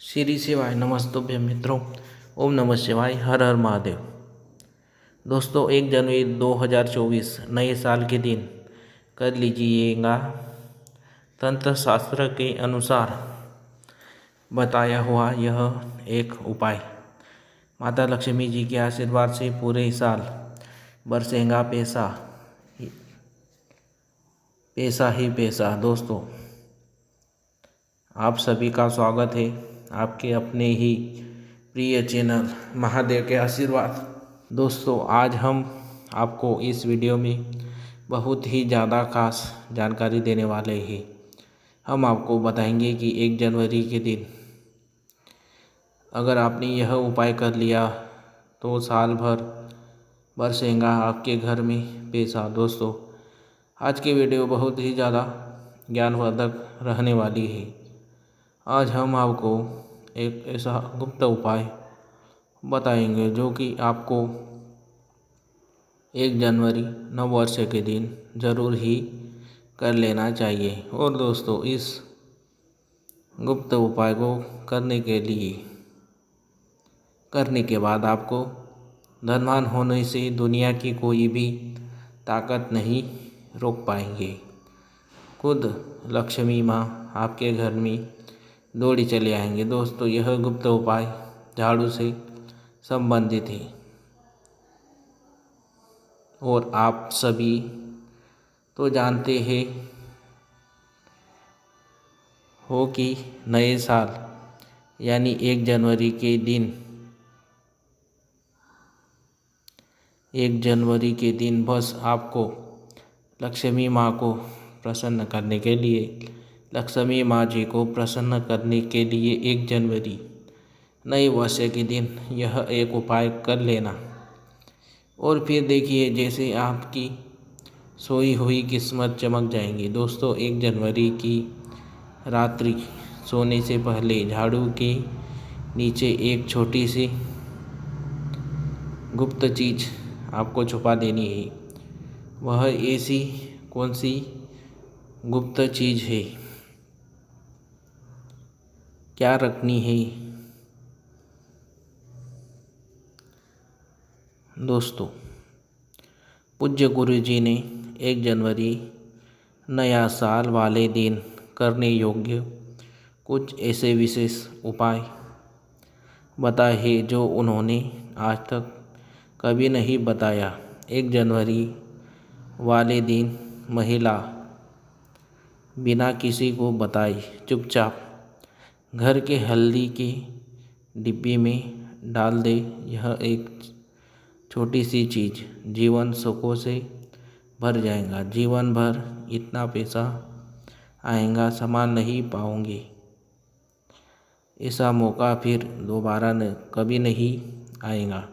श्री शिवाय नमस्तुभ्य मित्रों। ओम नमः शिवाय। हर हर महादेव। दोस्तों 1 जनवरी 2024 नए साल के दिन कर लीजिएगा तंत्र शास्त्र के अनुसार बताया हुआ यह एक उपाय। माता लक्ष्मी जी के आशीर्वाद से पूरे साल बरसेगा पैसा ही पैसा। दोस्तों आप सभी का स्वागत है आपके अपने ही प्रिय चैनल महादेव के आशीर्वाद। दोस्तों आज हम आपको इस वीडियो में बहुत ही ज़्यादा खास जानकारी देने वाले हैं। हम आपको बताएंगे कि 1 जनवरी के दिन अगर आपने यह उपाय कर लिया तो साल भर बरसेगा आपके घर में पैसा। दोस्तों आज की वीडियो बहुत ही ज़्यादा ज्ञानवर्धक रहने वाली है। आज हम आपको एक ऐसा गुप्त उपाय बताएंगे जो कि आपको 1 जनवरी नववर्ष के दिन ज़रूर ही कर लेना चाहिए। और दोस्तों इस गुप्त उपाय को करने के बाद आपको धनवान होने से दुनिया की कोई भी ताकत नहीं रोक पाएंगे। खुद लक्ष्मी माँ आपके घर में दौड़ी चले आएंगे। दोस्तों यह गुप्त उपाय झाड़ू से संबंधित है और आप सभी तो जानते हैं हो कि नए साल यानी 1 जनवरी के दिन बस आपको लक्ष्मी माँ को प्रसन्न करने के लिए लक्ष्मी माँ जी को प्रसन्न करने के लिए 1 जनवरी नए वर्ष के दिन यह एक उपाय कर लेना। और फिर देखिए जैसे आपकी सोई हुई किस्मत चमक जाएंगी। दोस्तों 1 जनवरी की रात्रि सोने से पहले झाड़ू के नीचे एक छोटी सी गुप्त चीज़ आपको छुपा देनी है। वह ऐसी कौन सी गुप्त चीज़ है, क्या रखनी है? दोस्तों पूज्य गुरु जी ने 1 जनवरी नया साल वाले दिन करने योग्य कुछ ऐसे विशेष उपाय बताए हैं जो उन्होंने आज तक कभी नहीं बताया। 1 जनवरी वाले दिन महिला बिना किसी को बताए चुपचाप घर के हल्दी के डिब्बे में डाल दे। यह एक छोटी सी चीज़ जीवन सुखों से भर जाएगा। जीवन भर इतना पैसा आएगा संभाल नहीं पाओगे। ऐसा मौका फिर दोबारा कभी नहीं आएगा।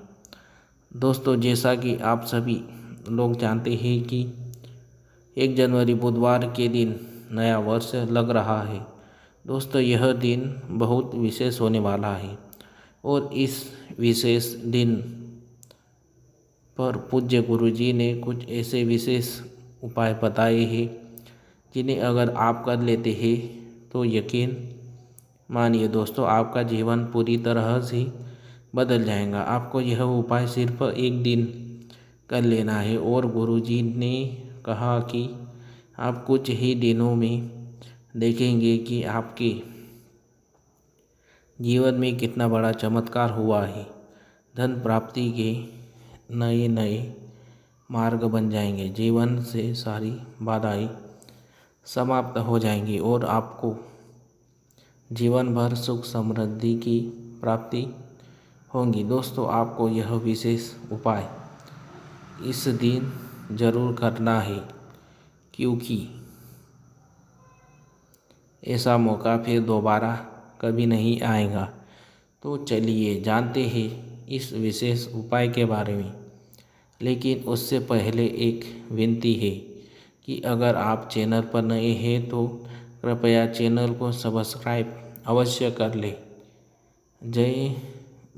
दोस्तों जैसा कि आप सभी लोग जानते हैं कि 1 जनवरी बुधवार के दिन नया वर्ष लग रहा है। दोस्तों यह दिन बहुत विशेष होने वाला है और इस विशेष दिन पर पूज्य गुरु जी ने कुछ ऐसे विशेष उपाय बताए हैं जिन्हें अगर आप कर लेते हैं तो यकीन मानिए दोस्तों आपका जीवन पूरी तरह से बदल जाएगा। आपको यह उपाय सिर्फ 1 दिन कर लेना है और गुरु जी ने कहा कि आप कुछ ही दिनों में देखेंगे कि आपके जीवन में कितना बड़ा चमत्कार हुआ है। धन प्राप्ति के नए मार्ग बन जाएंगे। जीवन से सारी बाधाएं समाप्त हो जाएंगी और आपको जीवन भर सुख समृद्धि की प्राप्ति होगी। दोस्तों आपको यह विशेष उपाय इस दिन ज़रूर करना है क्योंकि ऐसा मौका फिर दोबारा कभी नहीं आएगा। तो चलिए जानते हैं इस विशेष उपाय के बारे में। लेकिन उससे पहले एक विनती है कि अगर आप चैनल पर नए हैं तो कृपया चैनल को सब्सक्राइब अवश्य कर लें। जय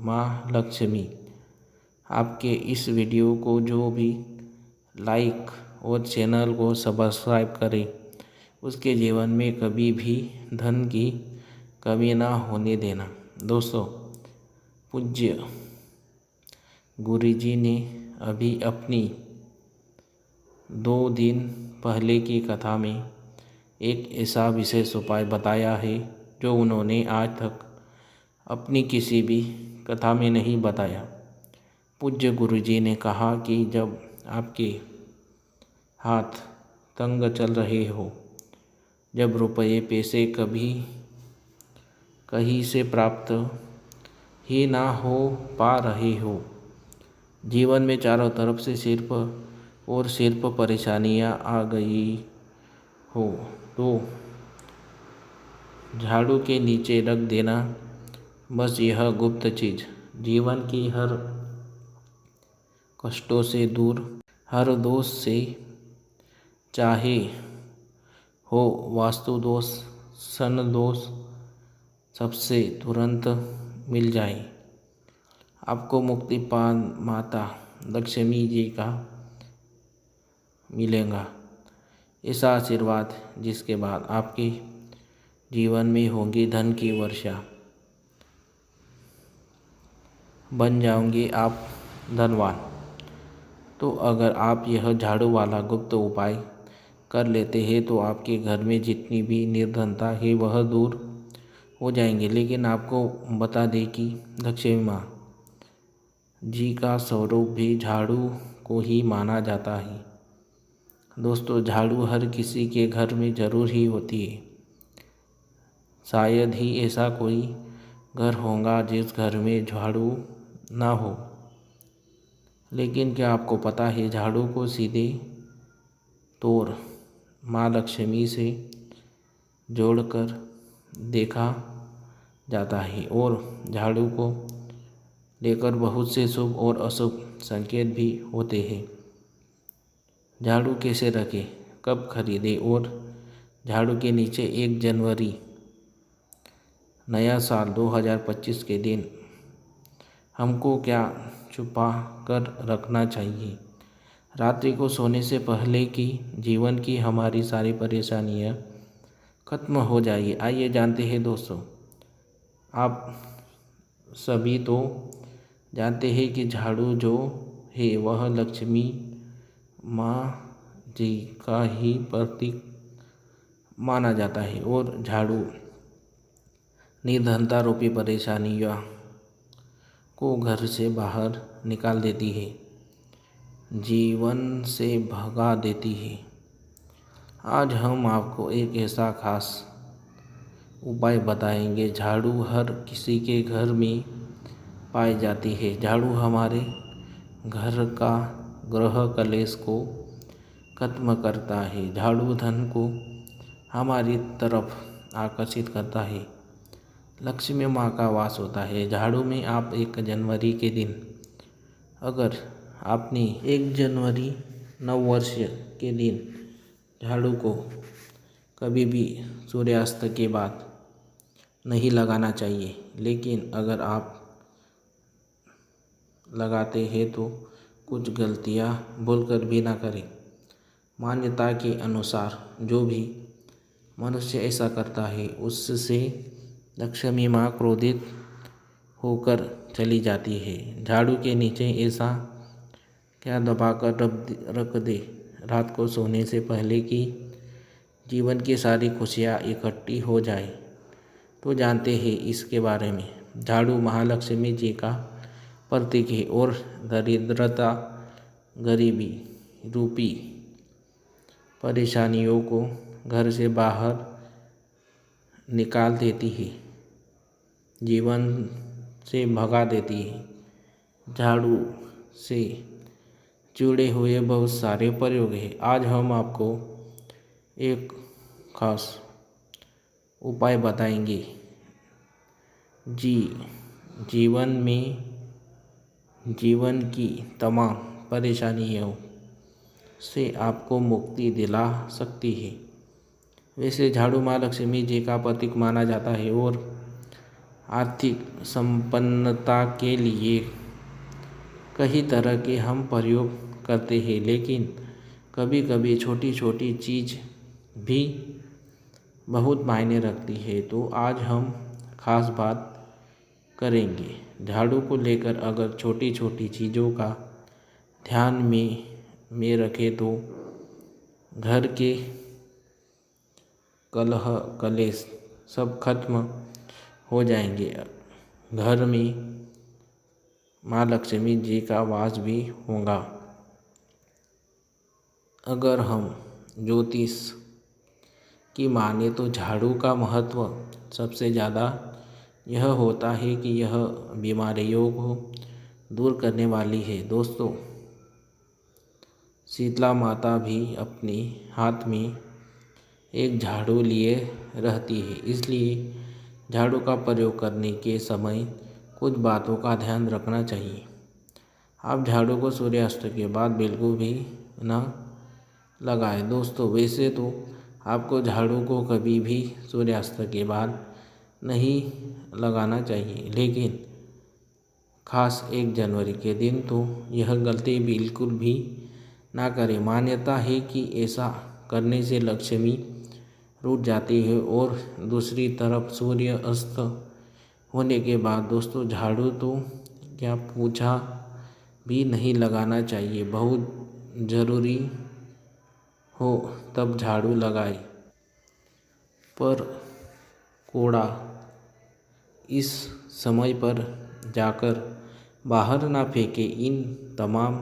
माँ लक्ष्मी। आपके इस वीडियो को जो भी लाइक और चैनल को सब्सक्राइब करें उसके जीवन में कभी भी धन की कमी ना होने देना। दोस्तों, पूज्य गुरुजी ने अभी अपनी 2 दिन पहले की कथा में एक ऐसा विशेष उपाय बताया है जो उन्होंने आज तक अपनी किसी भी कथा में नहीं बताया। पूज्य गुरुजी ने कहा कि जब आपके हाथ तंग चल रहे हो, जब रुपये पैसे कभी कहीं से प्राप्त ही ना हो पा रहे हो, जीवन में चारों तरफ से सिर्फ परेशानियां आ गई हो, तो झाड़ू के नीचे रख देना बस यह गुप्त चीज़ जीवन की हर कष्टों से दूर, हर दोष से, चाहे हो वास्तु दोष, सन दोष, सबसे तुरंत मिल जाए। आपको मुक्ति पान माता लक्ष्मी जी का मिलेगा ऐसा आशीर्वाद, जिसके बाद आपके जीवन में होगी धन की वर्षा, बन जाओगे आप धनवान। तो अगर आप यह झाड़ू वाला गुप्त उपाय कर लेते हैं तो आपके घर में जितनी भी निर्धनता है वह दूर हो जाएंगे। लेकिन आपको बता दें कि लक्ष्मी माँ जी का स्वरूप भी झाड़ू को ही माना जाता है। दोस्तों, झाड़ू हर किसी के घर में ज़रूर ही होती है। शायद ही ऐसा कोई घर होगा जिस घर में झाड़ू ना हो। लेकिन क्या आपको पता है, झाड़ू को सीधे तौर माँ लक्ष्मी से जोड़कर देखा जाता है और झाड़ू को लेकर बहुत से शुभ और अशुभ संकेत भी होते हैं। झाड़ू कैसे रखें, कब खरीदें और झाड़ू के नीचे 1 जनवरी नया साल 2025 के दिन हमको क्या छुपा कर रखना चाहिए रात्रि को सोने से पहले कि जीवन की हमारी सारी परेशानियां खत्म हो जाइए। आइए जानते हैं दोस्तों, आप सभी तो जानते हैं कि झाड़ू जो है वह लक्ष्मी माँ जी का ही प्रतीक माना जाता है और झाड़ू निर्धनता रूपी परेशानियों को घर से बाहर निकाल देती है, जीवन से भगा देती है। आज हम आपको एक ऐसा खास उपाय बताएंगे। झाड़ू हर किसी के घर में पाई जाती है। झाड़ू हमारे घर का ग्रह कलेश को खत्म करता है। झाड़ू धन को हमारी तरफ आकर्षित करता है। लक्ष्मी माँ का वास होता है झाड़ू में। आप 1 जनवरी के दिन अगर आपने 1 जनवरी नववर्ष के दिन झाड़ू को कभी भी सूर्यास्त के बाद नहीं लगाना चाहिए। लेकिन अगर आप लगाते हैं तो कुछ गलतियां भूलकर भी ना करें। मान्यता के अनुसार जो भी मनुष्य ऐसा करता है उससे लक्ष्मी माँ क्रोधित होकर चली जाती है। झाड़ू के नीचे ऐसा क्या दबाकर रख दे रात को सोने से पहले कि जीवन की सारी खुशियाँ इकट्ठी हो जाए। तो जानते हैं इसके बारे में। झाड़ू महालक्ष्मी जी का प्रतीक है और दरिद्रता, गरीबी रूपी परेशानियों को घर से बाहर निकाल देती है, जीवन से भगा देती है। झाड़ू से जुड़े हुए बहुत सारे प्रयोग हैं। आज हम आपको एक खास उपाय बताएंगे जीवन की तमाम परेशानियों से आपको मुक्ति दिला सकती है। वैसे झाड़ू माँ लक्ष्मी जी का प्रतीक माना जाता है और आर्थिक संपन्नता के लिए कई तरह के हम प्रयोग करते हैं। लेकिन कभी कभी छोटी छोटी चीज़ भी बहुत मायने रखती है। तो आज हम खास बात करेंगे। झाड़ू को लेकर अगर छोटी छोटी चीज़ों का ध्यान में रखें तो घर के कलह कलेश सब खत्म हो जाएंगे। घर में माँ लक्ष्मी जी का वास भी होगा। अगर हम ज्योतिष की माने तो झाड़ू का महत्व सबसे ज़्यादा यह होता है कि यह बीमारियों को दूर करने वाली है। दोस्तों, शीतला माता भी अपने हाथ में एक झाड़ू लिए रहती है, इसलिए झाड़ू का प्रयोग करने के समय कुछ बातों का ध्यान रखना चाहिए। आप झाड़ू को सूर्यास्त के बाद बिल्कुल भी न लगाएं। दोस्तों, वैसे तो आपको झाड़ू को कभी भी सूर्यास्त के बाद नहीं लगाना चाहिए, लेकिन खास 1 जनवरी के दिन तो यह गलती बिल्कुल भी ना करें। मान्यता है कि ऐसा करने से लक्ष्मी रूठ जाती है और दूसरी तरफ सूर्य अस्त होने के बाद दोस्तों झाड़ू तो क्या पोछा भी नहीं लगाना चाहिए। बहुत ज़रूरी हो तब झाड़ू लगाए, पर कूड़ा इस समय पर जाकर बाहर ना फेंके। इन तमाम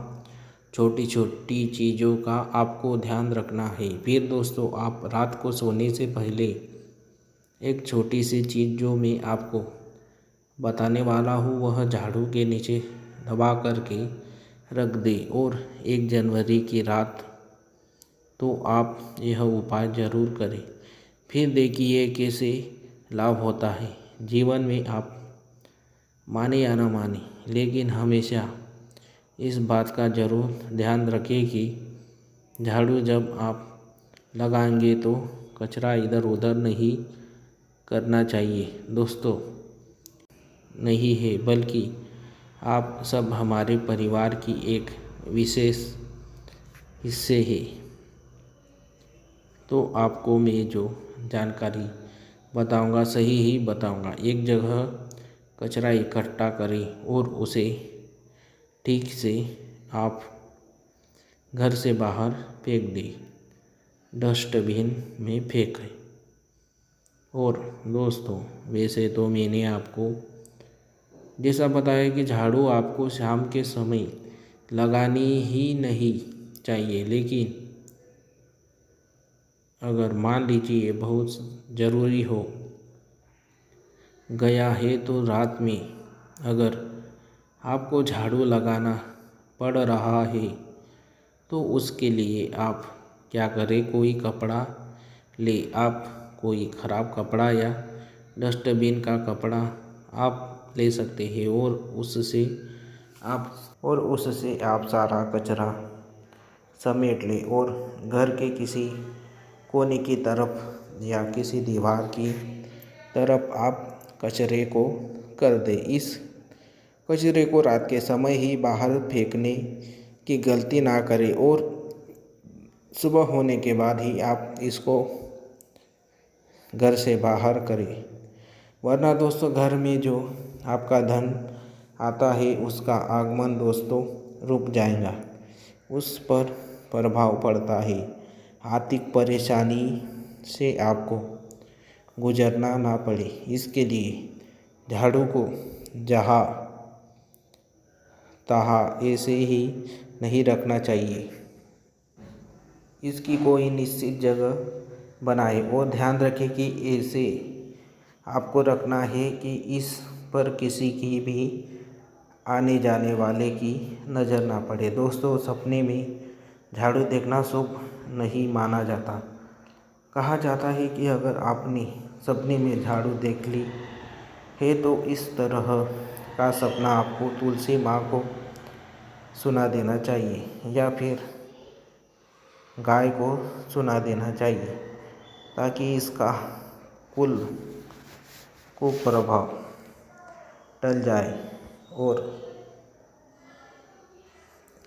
छोटी छोटी चीज़ों का आपको ध्यान रखना है। फिर दोस्तों, आप रात को सोने से पहले एक छोटी सी चीज़ जो मैं आपको बताने वाला हूँ वह झाड़ू के नीचे दबा करके रख दे और 1 जनवरी की रात तो आप यह उपाय ज़रूर करें। फिर देखिए कैसे लाभ होता है। जीवन में आप माने या न माने, लेकिन हमेशा इस बात का ज़रूर ध्यान रखें कि झाड़ू जब आप लगाएंगे तो कचरा इधर उधर नहीं करना चाहिए। दोस्तों, नहीं है, बल्कि आप सब हमारे परिवार की एक विशेष हिस्से है। तो आपको मैं जो जानकारी बताऊंगा सही ही बताऊंगा। एक जगह कचरा इकट्ठा करें और उसे ठीक से आप घर से बाहर फेंक दें, डस्टबिन में फेंकें। और दोस्तों, वैसे तो मैंने आपको जैसा बताया कि झाड़ू आपको शाम के समय लगानी ही नहीं चाहिए, लेकिन अगर मान लीजिए बहुत ज़रूरी हो गया है तो रात में अगर आपको झाड़ू लगाना पड़ रहा है तो उसके लिए आप क्या करें, कोई कपड़ा ले। आप कोई ख़राब कपड़ा या डस्टबिन का कपड़ा आप ले सकते हैं और उससे आप सारा कचरा समेट लें और घर के किसी कोने की तरफ या किसी दीवार की तरफ आप कचरे को कर दें। इस कचरे को रात के समय ही बाहर फेंकने की गलती ना करें और सुबह होने के बाद ही आप इसको घर से बाहर करें, वरना दोस्तों घर में जो आपका धन आता है उसका आगमन दोस्तों रुक जाएगा, उस पर प्रभाव पड़ता है। आर्थिक परेशानी से आपको गुजरना ना पड़े, इसके लिए झाड़ू को जहाँ तहाँ ऐसे ही नहीं रखना चाहिए। इसकी कोई निश्चित जगह बनाएं और ध्यान रखें कि ऐसे आपको रखना है कि इस पर किसी की भी आने जाने वाले की नज़र ना पड़े। दोस्तों, सपने में झाड़ू देखना शुभ नहीं माना जाता। कहा जाता है कि अगर आपने सपने में झाड़ू देख ली है तो इस तरह का सपना आपको तुलसी माँ को सुना देना चाहिए या फिर गाय को सुना देना चाहिए, ताकि इसका कुल कुप्रभाव टल जाए। और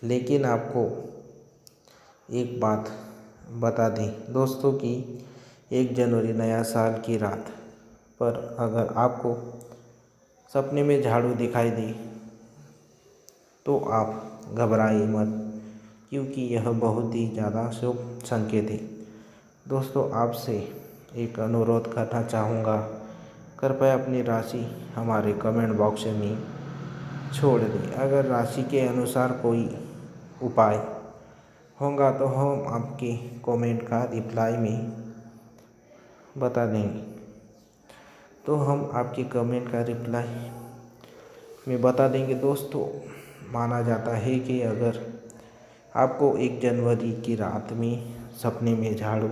लेकिन आपको एक बात बता दें दोस्तों कि 1 जनवरी नया साल की रात पर अगर आपको सपने में झाड़ू दिखाई दे तो आप घबराइए मत, क्योंकि यह बहुत ही ज़्यादा शुभ संकेत है। दोस्तों, आपसे एक अनुरोध करना चाहूँगा, कृपया अपनी राशि हमारे कमेंट बॉक्स में छोड़ दें। अगर राशि के अनुसार कोई उपाय होगा तो हम आपके कमेंट का रिप्लाई में बता देंगे। तो हम आपके कमेंट का रिप्लाई में बता देंगे। दोस्तों, माना जाता है कि अगर आपको 1 जनवरी की रात में सपने में झाड़ू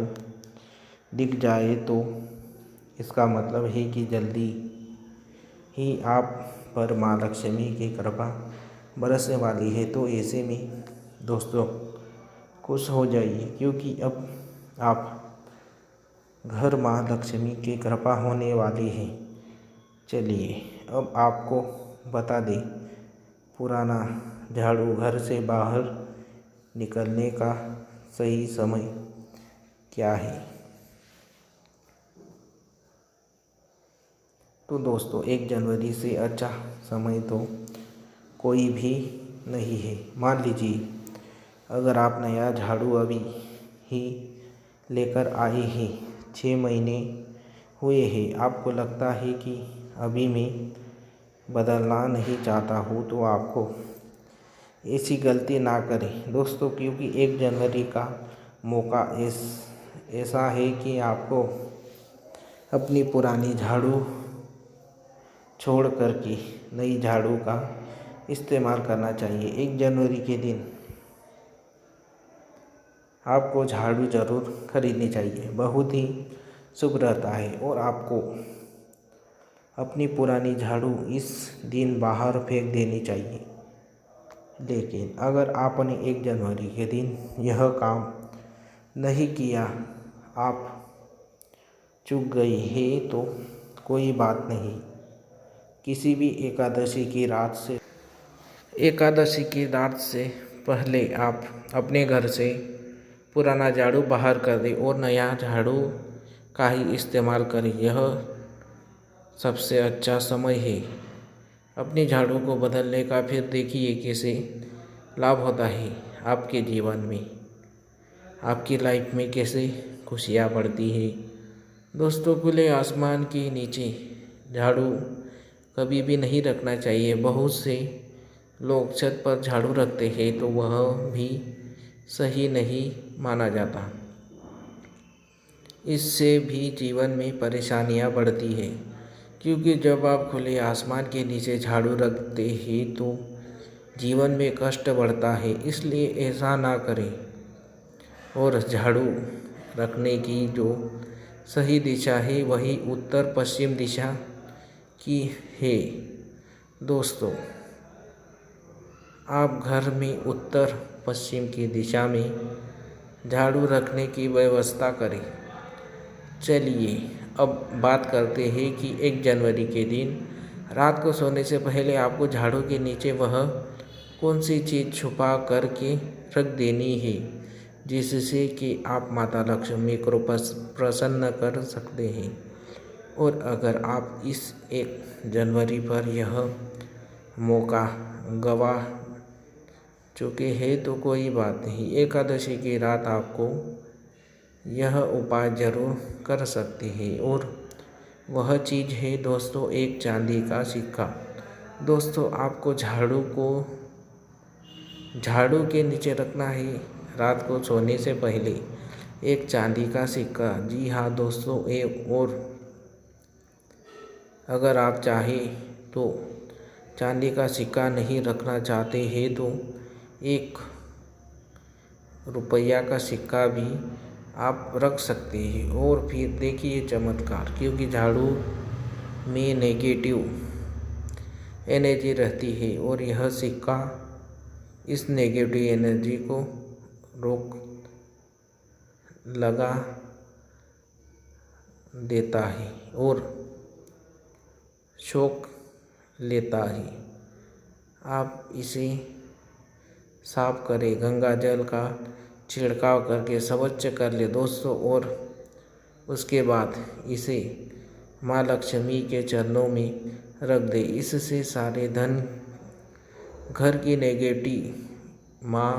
दिख जाए तो इसका मतलब है कि जल्दी ही आप पर माँ लक्ष्मी की कृपा बरसने वाली है। तो ऐसे में दोस्तों खुश हो जाइए, क्योंकि अब आप घर माँ लक्ष्मी की कृपा होने वाली है। चलिए अब आपको बता दें, पुराना झाड़ू घर से बाहर निकलने का सही समय क्या है। तो दोस्तों, 1 जनवरी से अच्छा समय तो कोई भी नहीं है। मान लीजिए अगर आप नया झाड़ू अभी ही लेकर आए हैं, 6 महीने हुए हैं, आपको लगता है कि अभी मैं बदलना नहीं चाहता हूँ, तो आपको ऐसी गलती ना करें दोस्तों, क्योंकि 1 जनवरी का मौका ऐसा है कि आपको अपनी पुरानी झाड़ू छोड़ कर के नई झाड़ू का इस्तेमाल करना चाहिए। 1 जनवरी के दिन आपको झाड़ू ज़रूर खरीदनी चाहिए, बहुत ही शुभ रहता है। और आपको अपनी पुरानी झाड़ू इस दिन बाहर फेंक देनी चाहिए। लेकिन अगर आपने 1 जनवरी के दिन यह काम नहीं किया, आप चूक गए हैं, तो कोई बात नहीं। किसी भी एकादशी की रात से पहले आप अपने घर से पुराना झाड़ू बाहर कर दें और नया झाड़ू का ही इस्तेमाल करें। यह सबसे अच्छा समय है अपनी झाड़ू को बदलने का। फिर देखिए कैसे लाभ होता है आपके जीवन में, आपकी लाइफ में कैसे खुशियाँ बढ़ती है। दोस्तों, खुले आसमान के नीचे झाड़ू कभी भी नहीं रखना चाहिए। बहुत से लोग छत पर झाड़ू रखते हैं, तो वह भी सही नहीं माना जाता। इससे भी जीवन में परेशानियां बढ़ती है, क्योंकि जब आप खुले आसमान के नीचे झाड़ू रखते हैं तो जीवन में कष्ट बढ़ता है। इसलिए ऐसा ना करें। और झाड़ू रखने की जो सही दिशा है वही उत्तर पश्चिम दिशा की है। दोस्तों, आप घर में उत्तर पश्चिम की दिशा में झाड़ू रखने की व्यवस्था करें। चलिए अब बात करते हैं कि 1 जनवरी के दिन रात को सोने से पहले आपको झाड़ू के नीचे वह कौन सी चीज़ छुपा करके रख देनी है, जिससे कि आप माता लक्ष्मी को प्रसन्न कर सकते हैं। और अगर आप इस 1 जनवरी पर यह मौका गवा चुके हैं तो कोई बात नहीं। एकादशी की रात आपको यह उपाय ज़रूर कर सकते हैं। और वह चीज़ है दोस्तों, एक चांदी का सिक्का। दोस्तों, आपको झाड़ू के नीचे रखना है रात को सोने से पहले एक चांदी का सिक्का। जी हाँ दोस्तों, और अगर आप चाहें तो चांदी का सिक्का नहीं रखना चाहते हैं तो 1 रुपया का सिक्का भी आप रख सकते हैं। और फिर देखिए चमत्कार, क्योंकि झाड़ू में नेगेटिव एनर्जी रहती है और यह सिक्का इस नेगेटिव एनर्जी को लगा देता है और शौक लेता है। आप इसे साफ करें, गंगा जल का छिड़काव करके स्वच्छ कर ले दोस्तों। और उसके बाद इसे माँ लक्ष्मी के चरणों में रख दे। इससे सारे धन घर की नेगेटिव माँ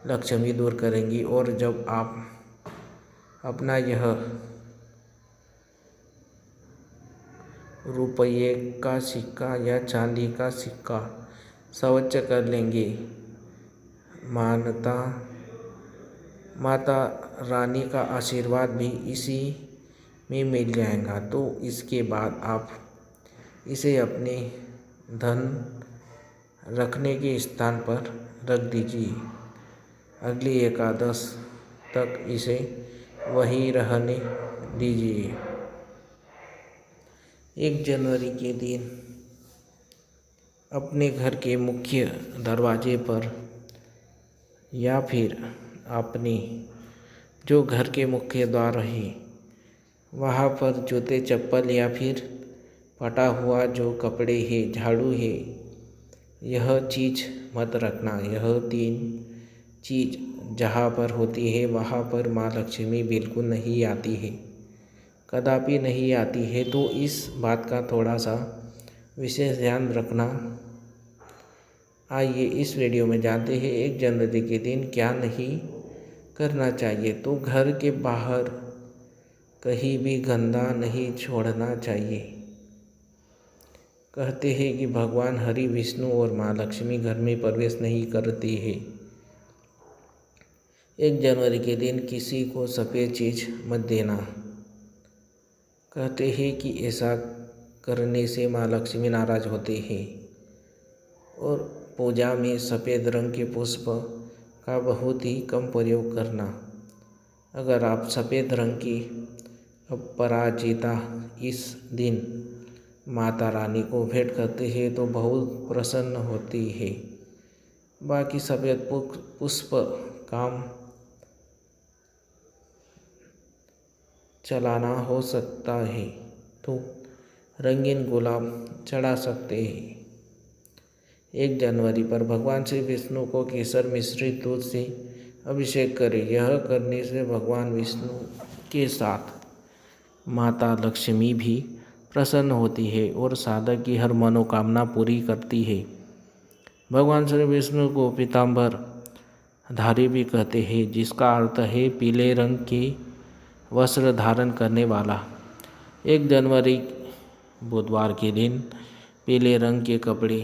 लक्ष्मी दूर करेंगी। और जब आप अपना यह रुपये का सिक्का या चांदी का सिक्का स्वच्छ कर लेंगे, माता रानी का आशीर्वाद भी इसी में मिल जाएगा। तो इसके बाद आप इसे अपने धन रखने के स्थान पर रख दीजिए। अगली एकादश तक इसे वहीं रहने दीजिए। 1 जनवरी के दिन अपने घर के मुख्य दरवाजे पर या फिर अपने जो घर के मुख्य द्वार है वहाँ पर जूते चप्पल या फिर फटा हुआ जो कपड़े है, झाड़ू है, यह चीज़ मत रखना। यह 3 चीज़ जहाँ पर होती है वहाँ पर माँ लक्ष्मी बिल्कुल नहीं आती है, कदापि नहीं आती है। तो इस बात का थोड़ा सा विशेष ध्यान रखना। आइए इस वीडियो में जानते हैं 1 जनवरी के दिन क्या नहीं करना चाहिए। तो घर के बाहर कहीं भी गंदा नहीं छोड़ना चाहिए। कहते हैं कि भगवान हरि, विष्णु और माँ लक्ष्मी घर में प्रवेश नहीं करती है। 1 जनवरी के दिन किसी को सफ़ेद चीज़ मत देना। कहते हैं कि ऐसा करने से माँ लक्ष्मी नाराज होते हैं। और पूजा में सफ़ेद रंग के पुष्प का बहुत ही कम प्रयोग करना। अगर आप सफ़ेद रंग की अपराजिता इस दिन माता रानी को भेंट करते हैं तो बहुत प्रसन्न होती है। बाकी सफ़ेद पुष्प काम चलाना हो सकता है तो रंगीन गुलाब चढ़ा सकते हैं। 1 जनवरी पर भगवान श्री विष्णु को केसर मिश्रित दूध से अभिषेक करें। यह करने से भगवान विष्णु के साथ माता लक्ष्मी भी प्रसन्न होती है और साधक की हर मनोकामना पूरी करती है। भगवान श्री विष्णु को पीताम्बर धारी भी कहते हैं, जिसका अर्थ है पीले रंग के वस्त्र धारण करने वाला। 1 जनवरी बुधवार के दिन पीले रंग के कपड़े,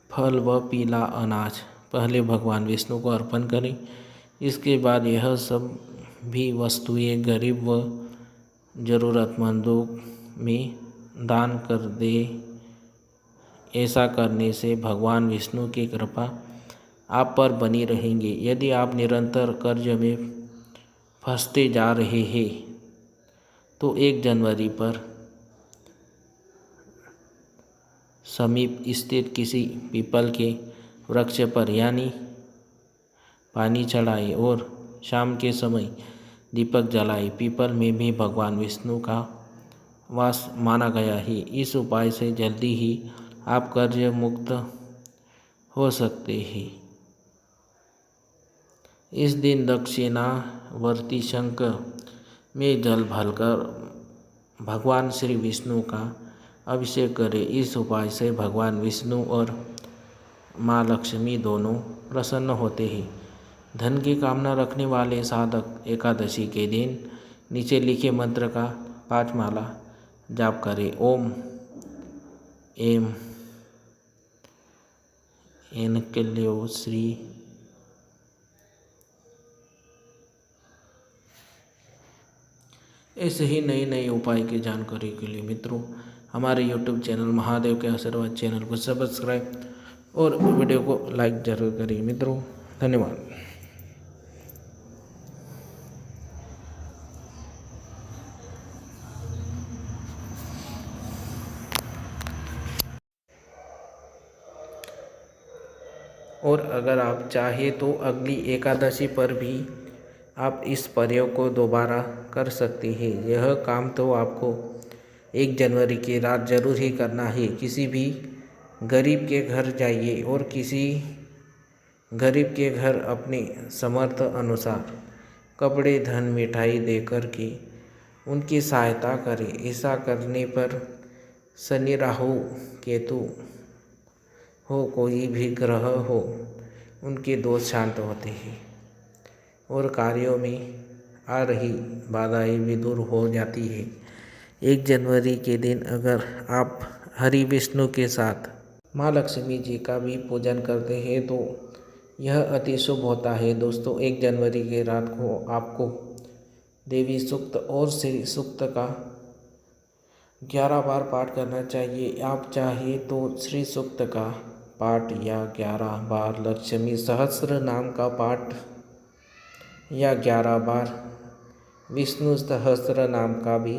फल व पीला अनाज पहले भगवान विष्णु को अर्पण करें। इसके बाद यह सब भी वस्तुएं गरीब व ज़रूरतमंदों में दान कर दे। ऐसा करने से भगवान विष्णु की कृपा आप पर बनी रहेंगी। यदि आप निरंतर कर्ज में फंसते जा रहे हैं तो 1 जनवरी पर समीप स्थित किसी पीपल के वृक्ष पर यानी पानी चढ़ाए और शाम के समय दीपक जलाए। पीपल में भी भगवान विष्णु का वास माना गया है। इस उपाय से जल्दी ही आप कर्ज मुक्त हो सकते हैं। इस दिन दक्षिणावर्ती शंख में जल भरकर भगवान श्री विष्णु का अभिषेक करें। इस उपाय से भगवान विष्णु और माँ लक्ष्मी दोनों प्रसन्न होते हैं। धन की कामना रखने वाले साधक एकादशी के दिन नीचे लिखे मंत्र का 5 माला जाप करें। ओम एम एनकल्यो श्री ऐसे ही नए नए उपाय की जानकारी के लिए मित्रों हमारे YouTube चैनल महादेव के आशीर्वाद चैनल को सब्सक्राइब और वीडियो को लाइक जरूर करिए मित्रों। धन्यवाद। और अगर आप चाहें तो अगली एकादशी पर भी आप इस प्रयोग को दोबारा कर सकते हैं। यह काम तो आपको 1 जनवरी की रात जरूर ही करना है। किसी भी गरीब के घर जाइए और किसी गरीब के घर अपने समर्थ अनुसार कपड़े, धन, मिठाई दे कर के उनकी सहायता करें। ऐसा करने पर शनि, राहु, केतु हो, कोई भी ग्रह हो, उनके दोष शांत होते हैं और कार्यों में आ रही बाधाएं भी दूर हो जाती है। 1 जनवरी के दिन अगर आप हरि विष्णु के साथ माँ लक्ष्मी जी का भी पूजन करते हैं तो यह अति शुभ होता है। दोस्तों, 1 जनवरी के रात को आपको देवी सूक्त और श्री सूक्त का 11 बार पाठ करना चाहिए। आप चाहे तो श्री सूक्त का पाठ या 11 बार, लक्ष्मी सहस्त्र नाम का पाठ या 11 बार विष्णु सहस्त्र नाम का भी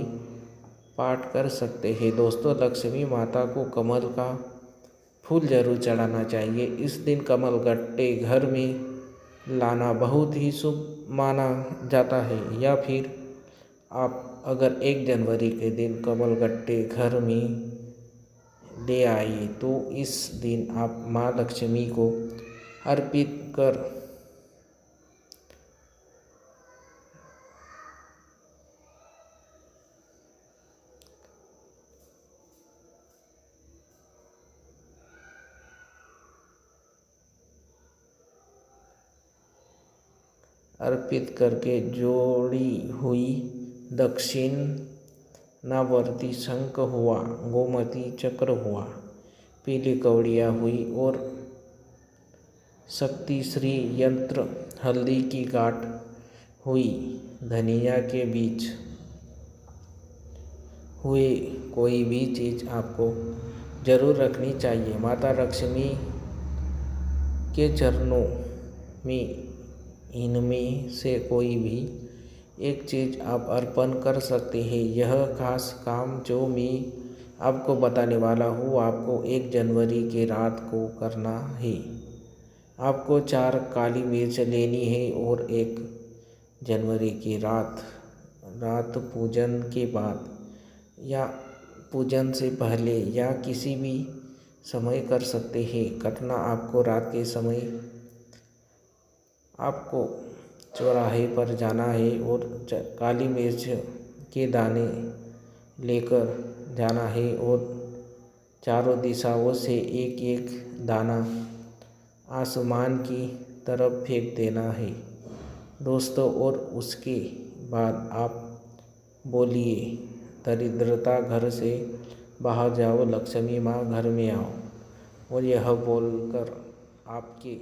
पाठ कर सकते हैं। दोस्तों, लक्ष्मी माता को कमल का फूल जरूर चढ़ाना चाहिए। इस दिन कमल गट्टे घर में लाना बहुत ही शुभ माना जाता है। या फिर आप अगर 1 जनवरी के दिन कमल गट्टे घर में ले आए तो इस दिन आप माँ लक्ष्मी को अर्पित करके जोड़ी हुई दक्षिणावर्ती शंख हुआ, गोमती चक्र हुआ, पीली कौड़ियाँ हुई और शक्ति श्री यंत्र, हल्दी की गांठ हुई, धनिया के बीज हुए, कोई भी चीज़ आपको जरूर रखनी चाहिए। माता लक्ष्मी के चरणों में इनमें से कोई भी एक चीज़ आप अर्पण कर सकते हैं। यह खास काम जो मैं आपको बताने वाला हूँ आपको 1 जनवरी के रात को करना है। आपको 4 काली मिर्च लेनी है और 1 जनवरी की रात पूजन के बाद या पूजन से पहले या किसी भी समय कर सकते हैं। करना आपको रात के समय आपको चौराहे पर जाना है और काली मिर्च के दाने लेकर जाना है और चारों दिशाओं से एक एक दाना आसमान की तरफ फेंक देना है दोस्तों। और उसके बाद आप बोलिए, दरिद्रता घर से बाहर जाओ, लक्ष्मी माँ घर में आओ। और यह बोलकर आपके